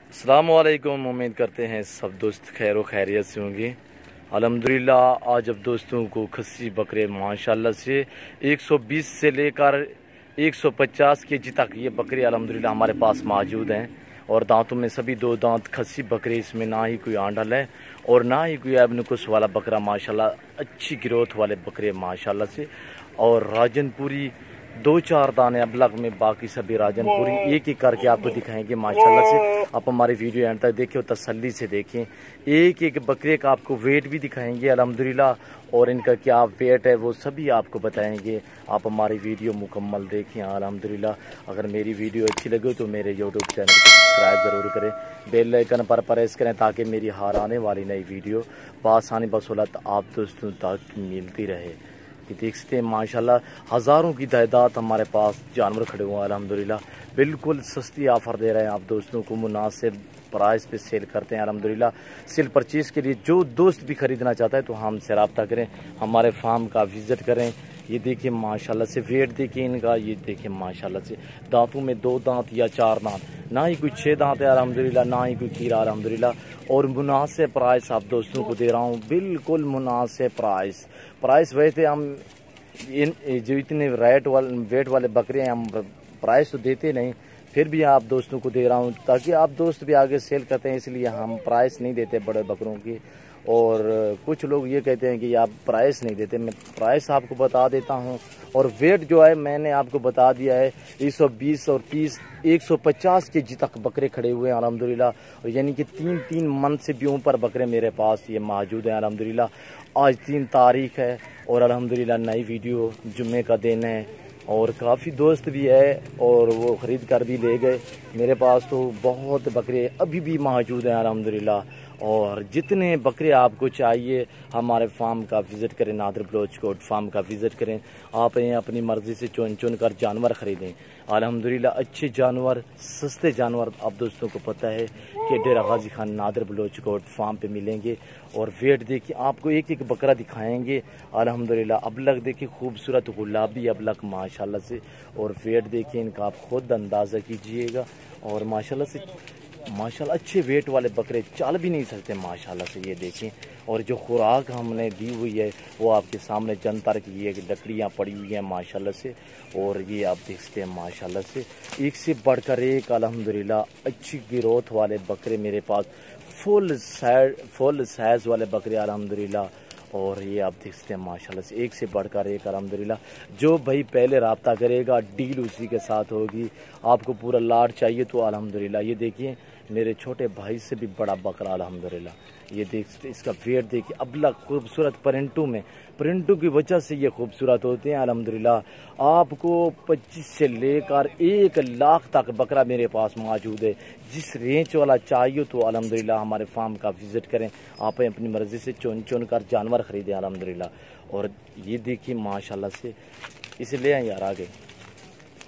अस्सलामुअलैकुम। उम्मीद करते हैं सब दोस्त खैर व खैरियत से होंगे। अल्हम्दुलिल्लाह आज अब दोस्तों को खस्सी बकरे माशाल्लाह से 120 से लेकर 150 केजी तक ये बकरे अल्हम्दुलिल्लाह हमारे पास मौजूद हैं। और दांतों में सभी दो दांत खस्सी बकरे, इसमें ना ही कोई आंडल है और ना ही कोई ऐब नुक्स वाला बकरा। माशाल्लाह अच्छी ग्रोथ वाले बकरे माशाल्लाह से। और राजनपुरी 2-4 दाने अबलग में, बाकी सभी राजनपुरी एक एक करके आपको दिखाएंगे माशाल्लाह से। आप हमारी वीडियो एंड तक देखें और तसल्ली से देखें। एक एक बकरे का आपको वेट भी दिखाएंगे अल्हम्दुलिल्लाह, और इनका क्या वेट है वो सभी आपको बताएंगे। आप हमारी वीडियो मुकम्मल देखें अल्हम्दुलिल्लाह। अगर मेरी वीडियो अच्छी लगे तो मेरे यूट्यूब चैनल को सब्सक्राइब ज़रूर करें, बेल आइकन पर प्रेस करें ताकि मेरी हर आने वाली नई वीडियो बआसानी बसौलत आप दोस्तों तक मिलती रहे। देख सकते हैं माशाल्लाह हज़ारों की तादाद हमारे पास जानवर खड़े हुए हैं अल्हम्दुलिल्लाह। बिल्कुल सस्ती ऑफ़र दे रहे हैं आप दोस्तों को, मुनासिब प्राइस पे सेल करते हैं अल्हम्दुलिल्लाह। सेल परचेज़ के लिए जो दोस्त भी ख़रीदना चाहता है तो हमसे रब्ता करें, हमारे फार्म का विज़िट करें। ये देखिए माशाल्लाह से वेट देखिए इनका, ये देखिए माशाल्लाह से दांतों में 2 दांत या 4 दांत, ना ही कोई 6 दांत है अल्हम्दुलिल्लाह, ना ही कोई कीड़ा अल्हम्दुलिल्लाह। और मुनासिब प्राइस आप दोस्तों को दे रहा हूँ, बिल्कुल मुनासिब प्राइस। वैसे हम इन जो इतने वेट वाले बकरे हैं हम प्राइस तो देते नहीं, फिर भी आप दोस्तों को दे रहा हूँ ताकि आप दोस्त भी आगे सेल करते हैं, इसलिए हम प्राइस नहीं देते बड़े बकरों की। और कुछ लोग ये कहते हैं कि आप प्राइस नहीं देते, मैं प्राइस आपको बता देता हूँ। और वेट जो है मैंने आपको बता दिया है, 120 और 30 150 केजी तक बकरे खड़े हुए हैं अल्हम्दुलिल्लाह। और यानी कि 3 मंथ से भी ऊपर बकरे मेरे पास ये मौजूद हैं अल्हम्दुलिल्लाह। आज 3 तारीख है और अल्हम्दुलिल्लाह नई वीडियो जुम्मे का दिन है और काफ़ी दोस्त भी है और वो ख़रीद कर भी ले गए। मेरे पास तो बहुत बकरे अभी भी मौजूद हैं अल्हम्दुलिल्लाह। और जितने बकरे आपको चाहिए हमारे फार्म का विज़िट करें, नादिर बलोच कोट फार्म का विज़िट करें। आप अपनी मर्ज़ी से चुन कर जानवर ख़रीदें अल्हम्दुलिल्लाह। अच्छे जानवर, सस्ते जानवर आप दोस्तों को पता है कि डेरा गाजी खान नादिर बलोच कोट फार्म पे मिलेंगे। और वेट देखिए, आपको एक एक बकरा दिखाएंगे अल्हम्दुलिल्लाह। अबलग देखिए खूबसूरत गुलाबी अबलग माशाल्लाह से, और वेट देखिए इनका आप खुद अंदाज़ा कीजिएगा। और माशाल्लाह अच्छे वेट वाले बकरे चल भी नहीं सकते माशाल्लाह से, ये देखें। और जो खुराक हमने दी हुई है वो आपके सामने जनतर की ये लकड़ियाँ पड़ी हुई हैं माशाल्लाह से। और ये आप देख सकते हैं माशाल्लाह से एक से बढ़कर एक अल्हम्दुलिल्लाह अच्छी ग्रोथ वाले बकरे मेरे पास, फुल साइज वाले बकरे अल्हम्दुलिल्लाह। और ये आप देख सकते हैं माशाल्लाह से एक से बढ़कर एक अल्हम्दुलिल्लाह। जो भाई पहले रब्ता करेगा डील उसी के साथ होगी। आपको पूरा लाट चाहिए तो अल्हम्दुलिल्लाह। ये देखिए मेरे छोटे भाई से भी बड़ा बकरा अल्हम्दुलिल्लाह। ये देख सकते, इसका वेट देखिए अबलग खूबसूरत प्रिंटू की वजह से ये खूबसूरत होते हैं अल्हम्दुलिल्लाह। आपको 25 से लेकर 1 लाख तक बकरा मेरे पास मौजूद है। जिस रेंज वाला चाहिए तो अल्हम्दुलिल्लाह हमारे फार्म का विज़िट करें। आप अपनी मर्ज़ी से चुन कर जानवर ख़रीदें अल्हम्दुलिल्लाह। और ये देखिए माशाल्लाह से, इसे ले आए यार आगे।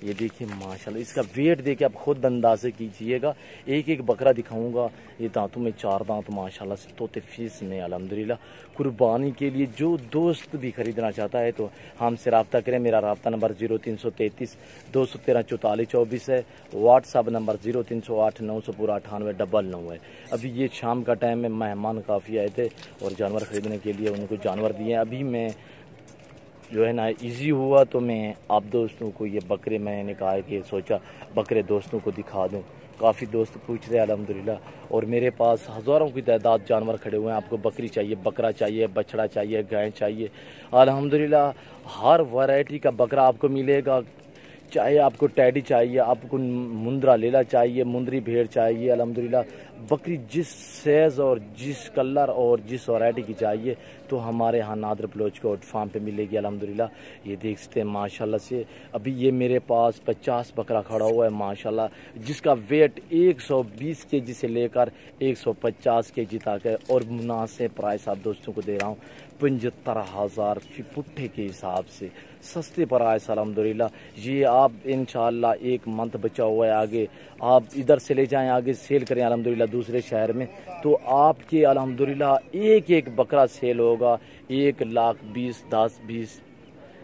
ये देखिए माशाल्लाह इसका वेट देखिए आप खुद अंदाज़े कीजिएगा। एक एक बकरा दिखाऊंगा। ये दांतों में 4 दांत माशाल्लाह से, तोते फीस में अल्हम्दुलिल्लाह। कुर्बानी के लिए जो दोस्त भी ख़रीदना चाहता है तो हमसे रब्ता करें। मेरा रब्ता नंबर 0333 213 44 24 है। व्हाट्सअप नंबर 0308 900 पूरा 9899 है। अभी ये शाम का टाइम है, मेहमान काफ़ी आए थे और जानवर ख़रीदने के लिए उनको जानवर दिए। अभी मैं जो है ना इजी हुआ तो मैं आप दोस्तों को ये बकरे, मैंने कहा है कि सोचा बकरे दोस्तों को दिखा दूं। काफ़ी दोस्त पूछ रहे हैं अल्हम्दुलिल्लाह। और मेरे पास हज़ारों की तादाद जानवर खड़े हुए हैं। आपको बकरी चाहिए, बकरा चाहिए, बछड़ा चाहिए, गाय चाहिए, अल्हम्दुलिल्लाह हर वैरायटी का बकरा आपको मिलेगा। चाहे आपको टैडी चाहिए, आपको मुंद्रा लेला चाहिए, मुंदरी भेड़ चाहिए, अल्हम्दुलिल्लाह बकरी जिस साइज़ और जिस कलर और जिस वैरायटी की चाहिए तो हमारे यहाँ नादिर बलोच कोट फार्म पे मिलेगी अल्हम्दुलिल्लाह। ये देख सकते हैं माशाल्लाह से। अभी ये मेरे पास 50 बकरा खड़ा हुआ है माशाल्लाह, जिसका वेट 120 केजी से लेकर 150 केजी तक है। और मुनासिब प्राइस आप दोस्तों को दे रहा हूँ 75,000 पुट्ठे के हिसाब से, सस्ते प्राइस अल्हम्दुलिल्लाह। ये आप इंशाअल्लाह 1 मंथ बचा हुआ है, आगे आप इधर से ले जाएं, आगे सेल करें अल्हम्दुलिल्लाह दूसरे शहर में, तो आपके अल्हम्दुलिल्लाह एक एक बकरा सेल होगा 1 लाख 20 10 20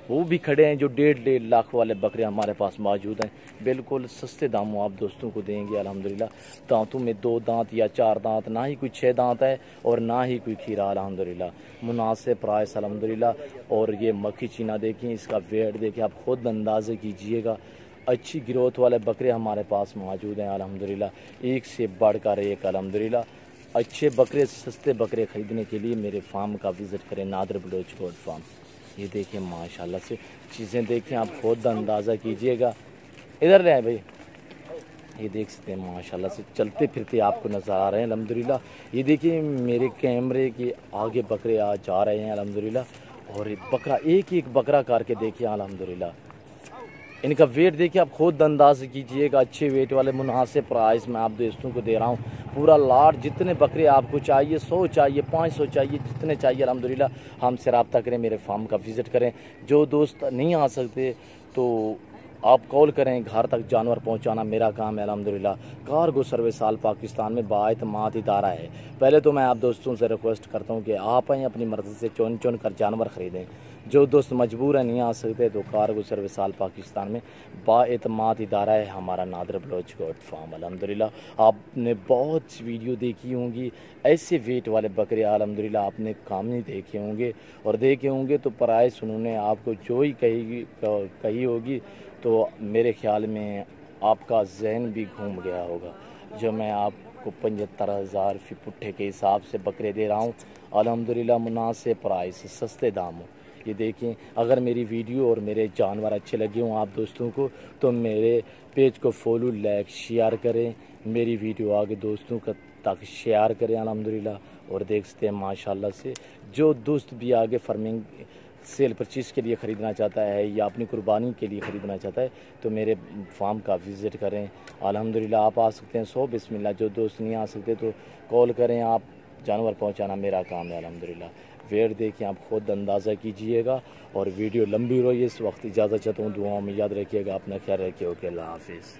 वो भी खड़े हैं जो 1.5 लाख वाले बकरे हमारे पास मौजूद हैं। बिल्कुल सस्ते दामों आप दोस्तों को देंगे अल्हम्दुलिल्लाह। दांतों में 2 दांत या 4 दांत, ना ही कोई 6 दांत है और ना ही कोई खीरा अल्हम्दुलिल्लाह। मुनासिब प्राइस अल्हम्दुलिल्लाह। और ये मक्खी चीना देखें, इसका वेट देखें, आप खुद अंदाजे कीजिएगा। अच्छी ग्रोथ वाले बकरे हमारे पास मौजूद हैं अल्हम्दुलिल्लाह, एक से बढ़कर एक अल्हम्दुलिल्लाह। अच्छे बकरे, सस्ते बकरे ख़रीदने के लिए मेरे फार्म का विज़िट करें, नादिर बलोच गोट फार्म। ये देखें माशाल्लाह से चीज़ें देखें, आप खुद अंदाज़ा कीजिएगा। इधर ले आए भाई, ये देख सकते हैं माशाल्लाह से चलते फिरते आपको नज़र आ रहे हैं अल्हम्दुलिल्लाह। ये देखिए मेरे कैमरे के आगे बकरे आ जा रहे हैं अल्हम्दुलिल्लाह। और बकरा एक एक बकरा करके देखिए अल्हम्दुलिल्लाह। इनका वेट देखिए, आप खुद अंदाज़ कीजिएगा। अच्छे वेट वाले मुनासिब प्राइस में आप दोस्तों को दे रहा हूँ। पूरा लाट, जितने बकरे आपको चाहिए, 100 चाहिए, 500 चाहिए, जितने चाहिए अल्हम्दुलिल्लाह हमसे रब्ता करें, मेरे फार्म का विज़िट करें। जो दोस्त नहीं आ सकते तो आप कॉल करें, घर तक जानवर पहुंचाना मेरा काम है अल्हम्दुलिल्लाह। कार्गो सर्विस आल पाकिस्तान में बाएतमाद इदारा है। पहले तो मैं आप दोस्तों से रिक्वेस्ट करता हूं कि आप आएँ, अपनी मर्ज़ी से चुन चुन कर जानवर ख़रीदें। जो दोस्त मजबूर है नहीं आ सकते तो कार्गो सर्विस आल पाकिस्तान में बाएतमाद इदारा है हमारा, नादिर बलोच गोट फार्म अल्हम्दुलिल्लाह। आपने बहुत सी वीडियो देखी होंगी, ऐसे वेट वाले बकरे अल्हम्दुलिल्लाह आपने काम नहीं देखे होंगे। और देखे होंगे तो प्राइस उन्होंने आपको जो ही कही होगी तो मेरे ख्याल में आपका जहन भी घूम गया होगा। जो मैं आपको 75,000 फी पुट्ठे के हिसाब से बकरे दे रहा हूँ अल्हम्दुलिल्लाह, मुनासिब प्राइस, सस्ते दामों। ये देखें, अगर मेरी वीडियो और मेरे जानवर अच्छे लगे हों आप दोस्तों को तो मेरे पेज को फॉलो, लाइक, शेयर करें। मेरी वीडियो आगे दोस्तों तक शेयर करें अल्हम्दुलिल्लाह। और देख सकते हैं माशाल्लाह से जो दोस्त भी आगे फार्मिंग सेल परचेज़ के लिए ख़रीदना चाहता है या अपनी कुर्बानी के लिए ख़रीदना चाहता है तो मेरे फार्म का विज़िट करें अल्हम्दुलिल्लाह। आप आ सकते हैं 100 बिस्मिल्लाह। जो दोस्त नहीं आ सकते तो कॉल करें, आप जानवर पहुंचाना मेरा काम है अल्हम्दुलिल्लाह। वेट देखिए, आप खुद अंदाज़ा कीजिएगा। और वीडियो लंबी हो रही है, इस वक्त इजाज़त चाहता हूँ। दुआओं में याद रखिएगा, अपना ख्याल रखिए। ओके, अल्लाह हाफिज़।